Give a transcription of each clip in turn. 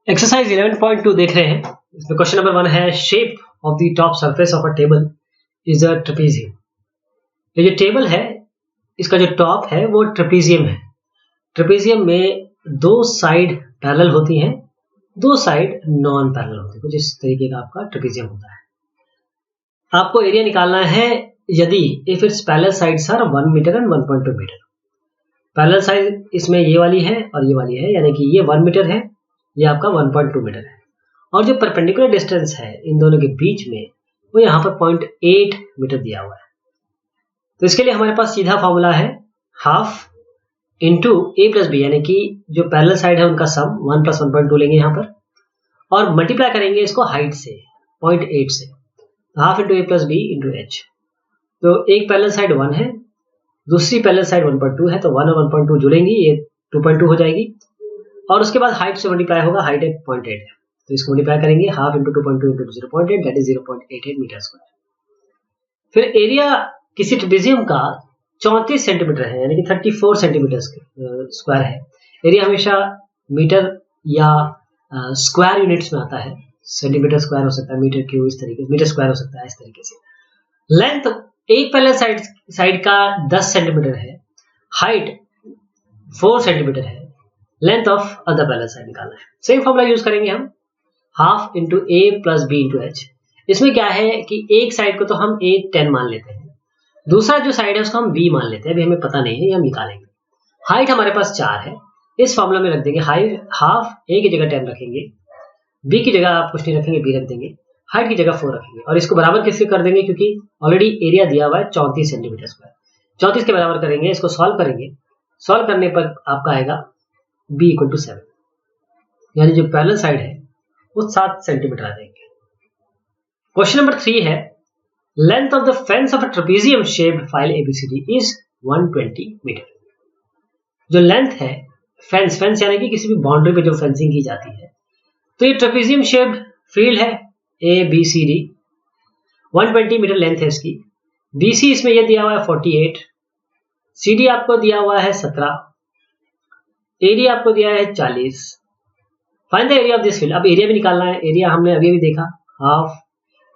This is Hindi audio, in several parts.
एक्सरसाइज 11.2 देख रहे हैं। इसमें क्वेश्चन नंबर 1 है shape of the top surface of a table is a trapezium. ये जो टेबल है इसका जो टॉप है वो ट्रेपेजियम है। ट्रेपेजियम में दो साइड पैरेलल होती हैं, दो साइड नॉन पैरेलल होती है। कुछ इस तरीके का आपका ट्रेपेजियम होता है। आपको एरिया निकालना है यदि if it's parallel sides are 1 metre and 1.2 metre. Parallel side इसमें ये वाली है और ये वाली है, यानी कि ये 1 मीटर है, ये आपका 1.2 मीटर है। और जो परपेंडिकुलर डिस्टेंस है इन दोनों के बीच में वो यहाँ पर 0.8 मीटर दिया हुआ है। तो इसके लिए हमारे पास सीधा फॉर्मूला है half into A plus B, यानी कि जो पैरेलल साइड है उनका सम 1 + 1.2 लेंगे यहाँ पर और मल्टीप्लाई करेंगे इसको हाइट से 0.8 से, half into A plus B into H. तो एक पैरेलल साइड 1 है, दूसरी पैरेलल साइड 1.2 है, तो 1 और 1.2 जुड़ेंगी, ये 2.2 हो जाएगी और उसके बाद हाइट से मल्टीप्लाई होगा, हाइट 0.8 है तो इसको मल्टीप्लाई करेंगे half into 2.2 into 0.8 that is 0.88 metre square. फिर एरिया किसी ट्रेपेजियम का 34 सेंटीमीटर है, यानी कि 34 सेंटीमीटर स्क्वायर है। एरिया हमेशा मीटर या स्क्वायर यूनिट्स में आता है, सेंटीमीटर स्क्वायर हो सकता है, मीटर क्यूब इस तरीके, मीटर स्क्वायर हो सकता है इस तरीके से। लेंथ एक पैरेलल साइड का 10 सेंटीमीटर है, हाइट 4 सेंटीमीटर है, length of other parallel side निकालना है। सेम फॉर्मूला यूज करेंगे हम, half into A plus B into H. इसमें क्या है कि एक साइड को तो हम ए 10 मान लेते हैं, दूसरा जो साइड है उसको हम बी मान लेते हैं, अभी हमें पता नहीं है, ये हम निकालेंगे। हाइट हमारे पास 4 है, इस फॉर्मूला में रख देंगे हाफ ए की जगह 10 रखेंगे, बी की जगह आप कुछ नहीं रखेंगे, बी रख देंगे, हाइट की जगह 4 रखेंगे और इसको बराबर किससे कर देंगे, क्योंकि ऑलरेडी एरिया दिया हुआ है 34 सेंटीमीटर स्क्वायर। 34 के बराबर करेंगे, इसको सॉल्व करेंगे, सॉल्व करने पर आपका आएगा b = 7, यानी जो पैरेलल साइड है वो 7 सेंटीमीटर आ जाएंगे। क्वेश्चन नंबर 3 है length of the fence of a trapezium shaped file ABCD is 120 metre. जो लेंथ है फेंस यानी कि किसी भी बाउंड्री पे जो फेंसिंग की जाती है, तो ये ट्रेपेजियम शेप्ड फील्ड है ABCD, 120 मीटर लेंथ है इसकी। BC इसमें यह दिया हुआ है 48, CD आपको दिया हुआ है 17, एरिया आपको दिया है 40। Find the area of this field. अब एरिया भी निकालना है। एरिया हमने अभी देखा, half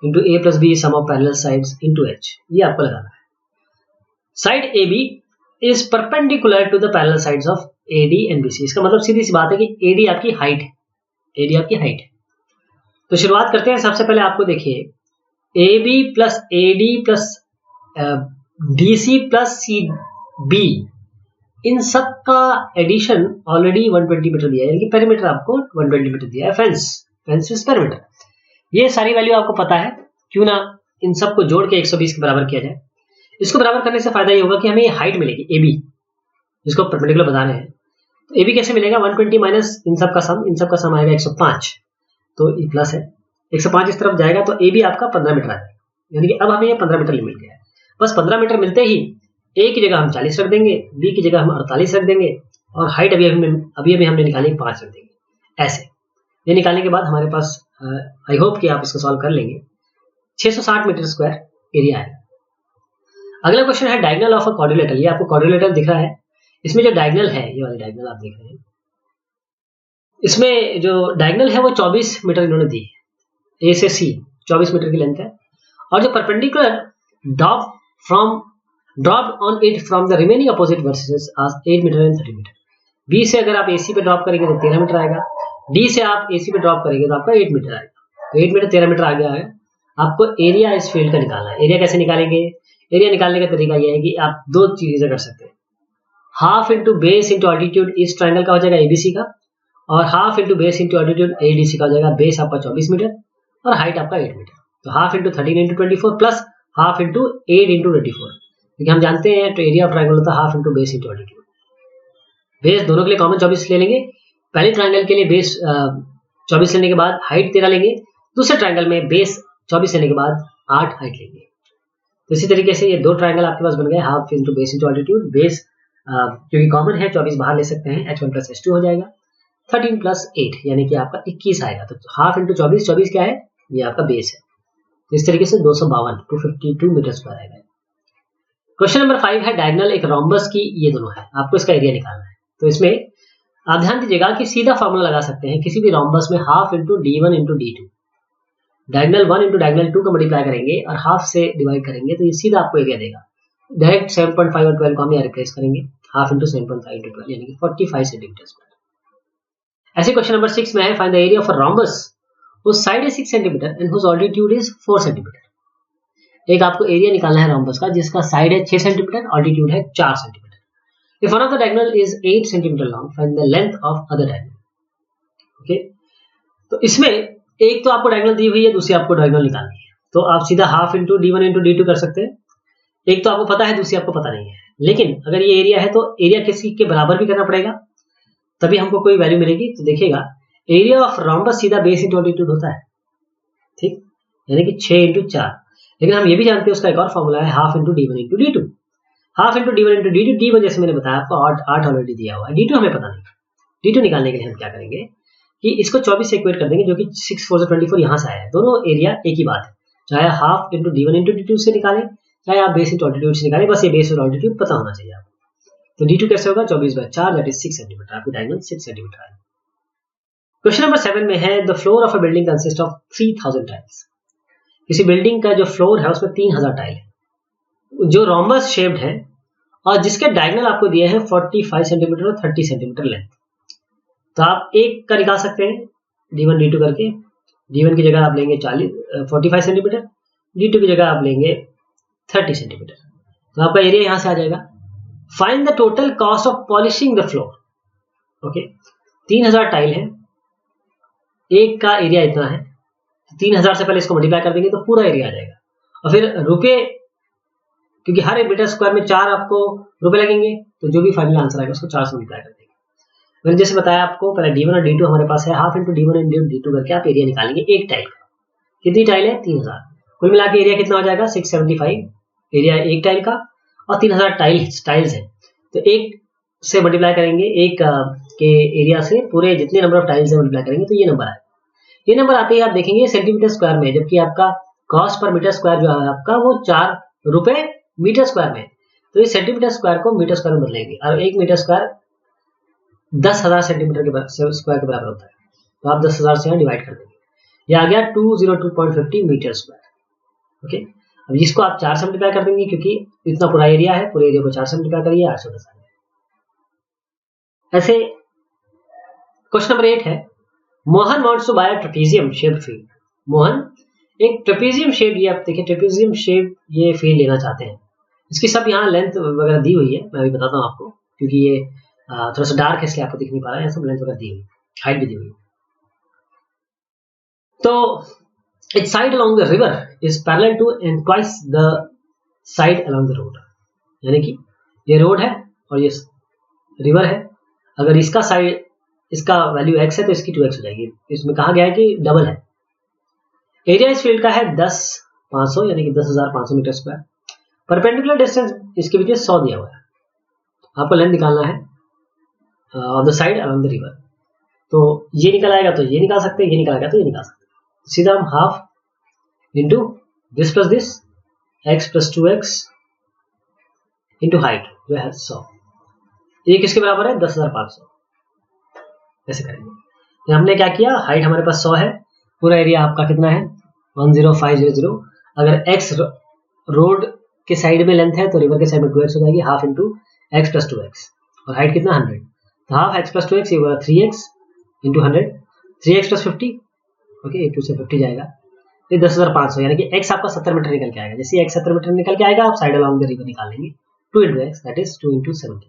into A plus B sum of parallel sides into H, ये आपको लगाना है। Side AB is perpendicular to the parallel sides of AD and BC। इसका मतलब सीधी सी बात है कि AD आपकी हाइट है, एरिया आपकी हाइट है। तो शुरुआत करते हैं। सबसे पहले आपको देखिए AB plus AD plus BC plus CB, इन सब का एडिशन ऑलरेडी 120 मीटर दिया है, यानी कि पेरीमीटर आपको 120 मीटर दिया है। फेंस इज पेरीमीटर, ये सारी वैल्यू आपको पता है, क्यों ना इन सबको जोड़ के 120 के बराबर किया जाए। इसको बराबर करने से फायदा ये होगा कि हमें ये हाइट मिलेगी AB, जिसको परपेंडिकुलर बताना है। तो AB कैसे मिलेगा, 120 माइनस इन सब का सम आएगा 105, तो ये प्लस है 105 इस तरफ जाएगा, तो AB आपका 15 मीटर आ जाएगा, यानी कि अब हमें ये 15 मीटर मिल गया है। बस 15 मीटर मिलते ही A की जगह हम 40 रख देंगे, B की जगह हम 48 रख देंगे और हाइट अभी हमने निकाली 5 रख देंगे। ऐसे ये निकालने के बाद हमारे पास आई होप कि आप इसको सॉल्व कर लेंगे, 660 मीटर स्क्वायर एरिया है। अगला क्वेश्चन है डायगोनल ऑफ अ क्वाड्रिलेटरल। ये आपको क्वाड्रिलेटरल दिख रहा है, इसमें जो डायगोनल है, ये वाली डायगोनल आप देख रहे हैं, इसमें जो डायगोनल है वो 24 मीटर इन्होंने दी है, A से C 24 मीटर की लेंथ है। और जो perpendicular drop on it from the remaining opposite vertices 8 metre and 30 metre. B से अगर आप AC पे ड्रॉप करेंगे तो 13 मीटर आएगा, D से आप AC पे ड्रॉप करेंगे तो आपका 8 मीटर आएगा। तो 8 मीटर 13 मीटर आ गया है। आपको एरिया इस फील्ड का निकालना है। एरिया कैसे निकालेंगे, एरिया निकालने का तरीका यह है कि आप दो चीजें कर सकते हैं, half into base into altitude इस ट्राइंगल का हो जाएगा ABC का, और half into base into altitude ADC का हो जाएगा। बेस आपका 24 मीटर और हाइट आपका 8 मीटर, तो half into 13 into 24 plus half into 8 into 24, क्योंकि हम जानते हैं तो एरिया ऑफ ट्राइंगल होता है half into base into altitude. Base दोनों के लिए कॉमन 24 ले लेंगे, पहले ट्राइंगल के लिए बेस 24 लेने के बाद हाइट 13 लेंगे, दूसरे ट्राइंगल में बेस 24 लेने के बाद 8 हाइट लेंगे। तो इसी तरीके से ये दो ट्राइंगल आपके पास बन गए, half into base into altitude. Base क्योंकि कॉमन है 24 बाहर ले सकते हैं, H1 प्लस H2 हो जाएगा, 13 प्लस 8 यानी कि आपका 21 आएगा। तो हाफ इंटू 24 क्या है, ये आपका बेस है। तो इस तरीके से 252 मीटर स्क्वायर आएगा। क्वेश्चन नंबर 5 है डायगोनल एक रोम्बस की, ये दोनों है, आपको इसका एरिया निकालना है। तो इसमें आप ध्यान दीजिएगा कि सीधा फॉर्मूला लगा सकते हैं किसी भी रोम्बस में, half into d1 into d2, diagonal 1 into diagonal 2 का मल्टीप्लाई करेंगे और हाफ से डिवाइड करेंगे तो ये सीधा आपको एरिया देगा। डायरेक्ट 7.5 और 12 को हम यहाँ रिप्लेस करेंगे, हाफ इंटू 7.5 इंटू 12 यानी कि 45 सेंटीमीटर स्क्वायर। ऐसे क्वेश्चन नंबर 6 में है, find the area of a rhombus whose side is 6 centimetre and whose altitude is 4 centimetre. एक आपको एरिया निकालना है रोम्बस का जिसका साइड है 6 सेंटीमीटर, ऑल्टीट्यूड है 4 centimetre. If one of the diagonal is 8 centimetre long, find the length of other diagonal. Okay, तो इसमें एक तो आपको डायगोनल दी हुई है, दूसरी आपको डायगोनल निकालनी है, तो आप सीधा half into d1 into d2 कर सकते हैं। एक तो आपको पता है, दूसरी आपको पता नहीं है, लेकिन अगर ये एरिया है तो एरिया किसी के बराबर भी करना पड़ेगा, तभी हमको कोई वैल्यू मिलेगी। तो देखिएगा एरिया ऑफ रोम्बस सीधा बेस इंटू ऑल्टीट्यूड होता है, ठीक, यानी कि 6 इंटू 4। लेकिन हम ये भी जानते हैं उसका एक और फॉर्मूला है, half into d1 into d2। Half into d1 into d2, d1 जैसे मैंने बताया आपको 8 ऑलरेडी दिया हुआ है, d2 हमें पता नहीं। d2 निकालने के लिए हम क्या करेंगे कि इसको 24 से इक्वेट कर देंगे, जो कि 6 4 से 24 यहाँ से आया है। दोनों एरिया एक ही बात है, चाहे half into d1 into d2 से निकालें, चाहे आप बेस इंटू ऑल्टीट्यूड से निकालें, बस ये बेस और ऑल्टीट्यूड पता होना चाहिए आपको। तो d2 कैसे होगा, 24/4 दैट इज 6 सेंटीमीटर, आपकी डायगोनल 6 सेंटीमीटर है। क्वेश्चन नंबर 7 में है, the floor of a building consist of 3000 tiles. किसी बिल्डिंग का जो फ्लोर है उसमें 3000 टाइल है, जो रोम्बस शेप्ड है और जिसके डायगोनल आपको दिए हैं 45 सेंटीमीटर और 30 सेंटीमीटर लेंथ। तो आप एक का निकाल सकते हैं d1 d2 करके। d1 की जगह आप लेंगे 45 सेंटीमीटर, d2 की जगह आप लेंगे 30 सेंटीमीटर। तो आपका एरिया यहां से आ जाएगा। Find the total cost of polishing the floor. Okay, 3000 tile है, एक का एरिया इतना है, 3000 से पहले इसको मल्टीप्लाई कर देंगे तो पूरा एरिया आ जाएगा। और फिर रुपए, क्योंकि हर एक मीटर स्क्वायर में 4 आपको रुपए लगेंगे, तो जो भी फाइनल आंसर आएगा उसको 4 से मल्टीप्लाई कर देंगे। मैंने जैसे बताया आपको, पहले d1 और d2 हमारे पास है, half into d1 into d2 करके आप एरिया निकालेंगे एक टाइल का। कितनी टाइल है, 3000। कुल मिला के एरिया कितना हो जाएगा, 675 एरिया एक टाइल का, और 3000 टाइल्स है, तो एक से मल्टीप्लाई करेंगे, एक के एरिया से पूरे जितने नंबर ऑफ टाइल्स है मल्टीप्लाई करेंगे तो ये नंबर आएगा। ये नंबर आते ही आप देखेंगे सेंटीमीटर स्क्वायर में, जबकि आपका कॉस्ट पर मीटर स्क्वायर जो है आपका वो 4 रुपए मीटर स्क्वायर में, तो ये सेंटीमीटर स्क्वायर को मीटर स्क्वायर में बदलेंगे, और एक मीटर स्क्वायर 10,000 सेंटीमीटर के स्क्वायर के बराबर होता है, तो आप 10,000 से डिवाइड कर देंगे, ये आ गया 202.50 मीटर स्क्वायर। ओके, अब इसको आप 4 से मल्टीप्लाई कर देंगे, क्योंकि इतना पूरा एरिया है, पूरे एरिया को 4 से मल्टीप्लाई करिए, 810 आ गया। ऐसे क्वेश्चन नंबर 8 है, Mohan wants to buy a trapezium shaped field. Mohan एक ट्रेपेजियम शेप, ये आप देखिए ट्रेपेजियम शेप ये फील्ड लेना चाहते हैं। इसकी सब यहाँ लेंथ वगैरह दी हुई है, मैं अभी बताता हूँ आपको, क्योंकि ये थोड़ा सा डार्क है इसलिए आपको दिख नहीं पा रहा है, सब लेंथ वगैरह दी हुई, हाइट भी दी हुई। तो it's side along the river is parallel to and twice the side along the road, यानी कि ये रोड है और ये रिवर है, अगर इसका साइड, इसका वैल्यू x है तो इसकी 2x हो जाएगी। इसमें कहा गया है कि डबल है। एरिया इस फील्ड का है 10,500 यानी कि 10,500 मीटर स्क्वायर। परपेंडिकुलर डिस्टेंस इसके बीच 100 दिया हुआ है, आपको लेंथ निकालना है on the side around the river. तो ये निकल आएगा तो ये निकाल सकते हैं, ये निकल आएगा तो ये निकाल सकते हैं। सीधा हम half into this plus this, x plus 2x into height जो है 100, ये किसके बराबर है, 10,500। ऐसे करेंगे। तो हमने क्या किया, हाइट हमारे पास 100 है, पूरा एरिया आपका कितना है 10500। अगर x रोड के साइड में लेंथ है तो रिवर के साइड में 2x हो जाएगी, half into x plus 2x, और हाइट कितना 100, तो हाफ x प्लस 2x ये होगा 3x into 100, 3x plus 50, okay 2 से 50 जाएगा, ये 10,500 यानी कि x आपका 70 मीटर निकल के आएगा। जैसे x 70 मीटर निकल के आएगा आप साइड अलोंग द रिवर निकाल लेंगे, 2 into x that is 2 into 70।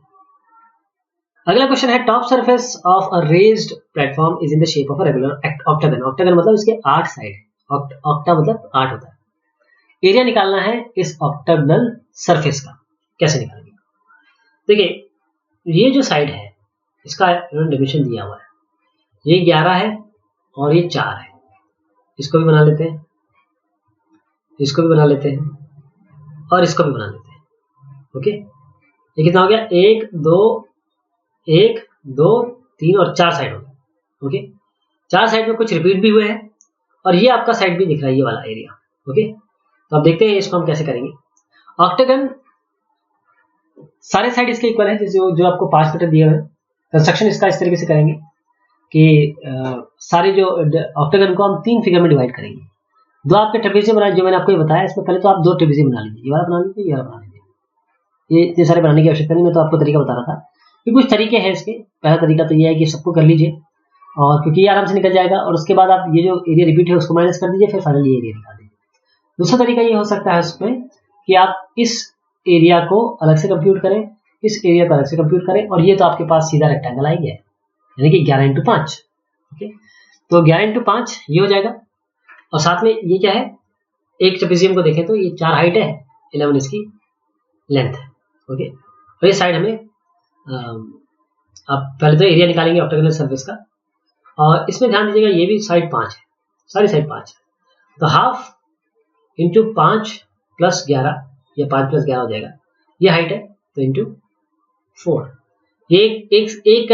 अगला क्वेश्चन है, top surface of a raised platform is in the shape of a regular octagon. Octagon मतलब इसके 8 साइड है, ऑक्टा मतलब 8 होता है। एरिया निकालना है इस ऑक्टागनल सरफेस का, कैसे निकालेंगे? देखिए ये जो साइड है इसका डिविजन दिया हुआ है, ये 11 है और ये 4 है, इसको भी बना लेते हैं, इसको भी बना लेते हैं और इसको भी बना लेते हैं। ओके, ये कितना हो गया, 1 2 3 और 4 साइड हो गया। ओके, 4 साइड में कुछ रिपीट भी हुए हैं और ये आपका साइड भी दिख रहा है, ये वाला एरिया। ओके, तो अब देखते हैं इसको हम कैसे करेंगे। ऑक्टागन सारे साइड इसके इक्वल है, जैसे जो आपको 5 मीटर दिए हुए हैं, कंस्ट्रक्शन इसका इस तरीके से करेंगे कि सारे जो ऑक्टागन को हम 3 फिगर में डिवाइड करेंगे। 2 आपके ट्रेपेजियम बनाए, जो मैंने आपको ये बताया, इसमें पहले तो आप 2 ट्रेपेजियम बना लीजिए, ये वाला बना लीजिए, ये वाला बना लीजिए। ये इतने सारे बनाने की आवश्यकता नहीं, मैं तो आपको तरीका बता रहा था कि कुछ तरीके हैं इसके। पहला तरीका तो ये है कि सबको कर लीजिए, और क्योंकि ये आराम से निकल जाएगा, और उसके बाद आप ये जो एरिया रिपीट है उसको माइनस कर दीजिए, फिर फाइनली ये एरिया निकाल दीजिए। दूसरा तरीका ये हो सकता है उसमें कि आप इस एरिया को अलग से कंप्यूट करें, इस एरिया को अलग से कंप्यूट करें, और ये तो आपके पास सीधा रेक्टेंगल आ गया है, यानी कि 11 × 5। ओके, तो 11 × 5 ये हो जाएगा, और साथ में ये क्या है, एक ट्रेपेजियम को देखें तो ये 4 हाइट है, 11 इसकी लेंथ है। ओके, और ये साइड हमें आप पहले तो एरिया निकालेंगे ऑक्टागोनल सरफेस का, और इसमें ध्यान दीजिएगा ये भी साइड 5 है, सारी साइड 5 है, तो हाफ इंटू 5 + 11, या 5 + 11 हो जाएगा, ये हाइट है, तो इंटू 4। ये एक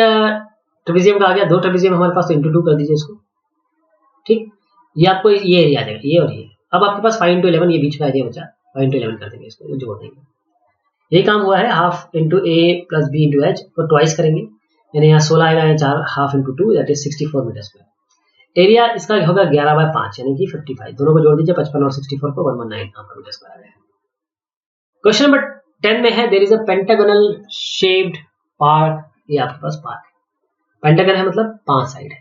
ट्रेपेजियम का आ गया, 2 ट्रेपेजियम हमारे पास, तो इंटू 2 कर दीजिए इसको। ठीक, ये आपको ये एरिया आ जाएगा, ये और ये। अब आपके पास 5 × 11, ये बीच का एरिया बचा, 5 × 11 कर देंगे इसको, जोड़ देंगे। ये काम हुआ है half into a + b × h, तो ट्वाइस करेंगे, यानी यहाँ 16 आएगा, यहाँ 4, half into 2, that is 64 metre square. Area इसका होगा 11/5, यानी कि 55। दोनों को जोड़ दीजिए, 55 और 64 को 119 आपका मीटर स्क्वायर आ जाएगा। क्वेश्चन नंबर 10 में है, there is a pentagonal shaped park. ये आपके पास पार्क है, पेंटागन है मतलब 5 साइड है।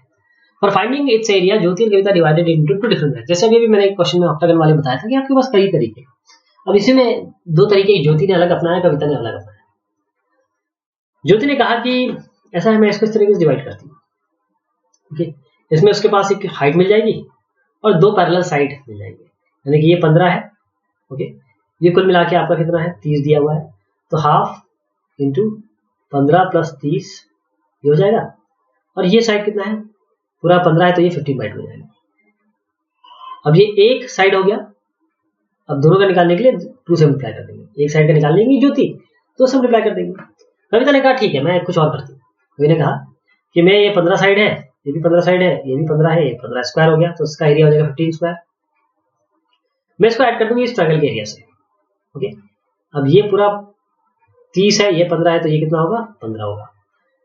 फॉर फाइंडिंग इट्स एरिया, ज्योति और कविता डिवाइडेड इनटू 2 डिफरेंट मेथड्स। जैसे अभी मैंने एक क्वेश्चन में ऑक्टागन वाले बताया था कि आपके पास कई तरीके। अब इसी में 2 तरीके ज्योति ने अलग अपनाया, कविता ने अलग अपनाया। ज्योति ने कहा कि ऐसा है, मैं इसको इस तरीके से डिवाइड करती हूँ। ओके, इसमें उसके पास एक हाइट मिल जाएगी और 2 पैरेलल साइड मिल जाएंगे, यानी कि ये 15 है। ओके, ये कुल मिला के आपका कितना है, 30 दिया हुआ है, तो हाफ इंटू 15 + 30 ये हो जाएगा। और ये साइड कितना है, पूरा 15 है, तो ये 15/2 हो जाएगा। अब ये एक साइड हो गया, अब दोनों का निकालने के लिए 2 से मल्टीप्लाई कर देंगे। एक साइड का निकाल लेंगे ज्योति, 2 से मल्टीप्लाई कर देंगे। कविता ने कहा ठीक है, मैं कुछ और करती हूँ। कवि ने कहा कि मैं, ये 15 साइड है, ये भी 15 साइड है, ये भी 15 है, ये 15 स्क्वायर हो गया, तो इसका एरिया हो जाएगा 15 स्क्वायर। मैं इसको ऐड कर दूंगी इस ट्रायंगल के एरिया से। ओके, अब ये पूरा 30 है, ये 15 है, तो ये कितना होगा, 15 होगा।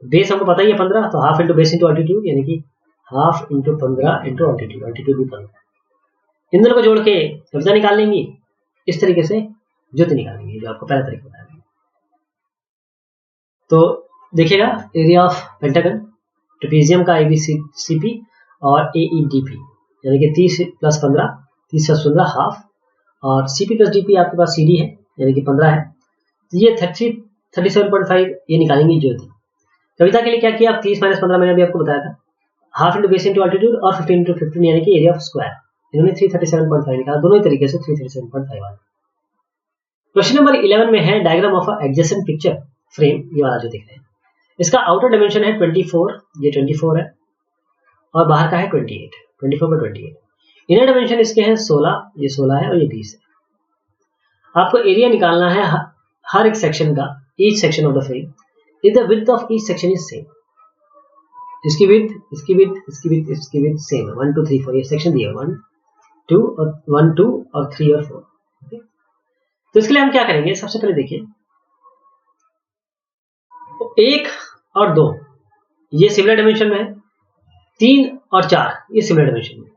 बेस हमको पता ही है 15, तो half into base into altitude, यानी कि half into 15 into altitude, altitude भी 15। इन दोनों को जोड़ के कविता निकाल लेंगी, इस तरीके से ज्योति निकाल लेंगे, जो आपको पहला तरीका बताया। तो देखिएगा, एरिया ऑफ पेंटागन ट्रेपेजियम का ABCP और AEDP, यानी कि 30 + 15, 30 + 15 हाफ, और CP + DP आपके पास CD है, यानी कि 15 है, तो ये 37.5 ये निकालेंगे ज्योति। कविता के लिए क्या किया, 30 - 15 मैंने अभी आपको बताया था, half into base into altitude और 15 इंटू 15, यानी कि एरिया ऑफ स्क्वायर। इन्होंने 337.5 निकाला, दोनों ही तरीके से 337.5 आया। क्वेश्चन नंबर 11 में है, diagram of a adjacent picture frame, ये वाला जो दिख रहे हैं, इसका आउटर डायमेंशन है 24, ये 24 है, और बाहर का है 28, 24/28। इनर डायमेंशन इसके हैं 16, ये 16 है, और ये 20 है। आपको एरिया निकालना है हर एक सेक्शन का, each section of the frame, if the width of each section is same. इसकी विड्थ, इसकी विड्थ, इसकी विड्थ, इसकी विड्थ सेम है, 1 2 3 4, ये सेक्शन दिया 1 2 और 1 2 और 3 और 4। ओके, तो इसके लिए हम क्या करेंगे, सबसे पहले देखिए, 1 और 2 ये सिमिलर डायमेंशन में है, 3 और 4 ये सिमिलर डायमेंशन में।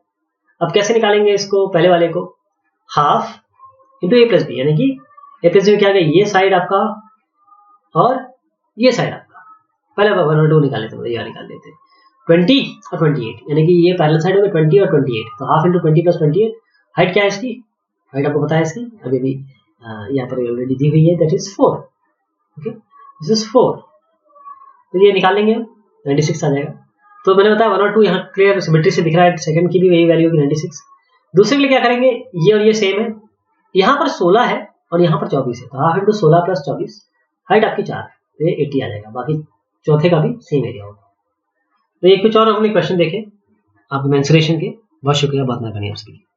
अब कैसे निकालेंगे इसको, पहले वाले को हाफ इंटू A + B, यानी कि A + B में क्या गया, ये साइड आपका और ये साइड आपका। पहले 1 और 2 निकाले थे, ये निकाल लेते हैं, 20 और 28, यानी कि ये पैरेलल साइड हो गए 20 और 28, तो हाफ इंटू 20 + 28। हाइट क्या है इसकी, हाइट आपको पता है इसकी, अभी भी यहाँ पर ऑलरेडी दी हुई है, that is 4। Okay, this is 4, तो ये निकाल लेंगे, 96 आ जाएगा। तो मैंने बताया 1 और 2 यहाँ क्लियर सिमेट्री से दिख रहा है, सेकंड की भी वही वैल्यू होगी 96। दूसरे के लिए क्या करेंगे, ये और ये सेम है, यहाँ पर 16 है और यहाँ पर 24 है, तो हाफ इंटू 16 + 24, हाइट आपकी 4 है, तो ये 80 आ जाएगा। बाकी चौथे का भी सेम एरिया होगा। तो ये कुछ और हमने क्वेश्चन देखे आपके मेंसुरेशन के। बहुत शुक्रिया बात ना करनी आपसे।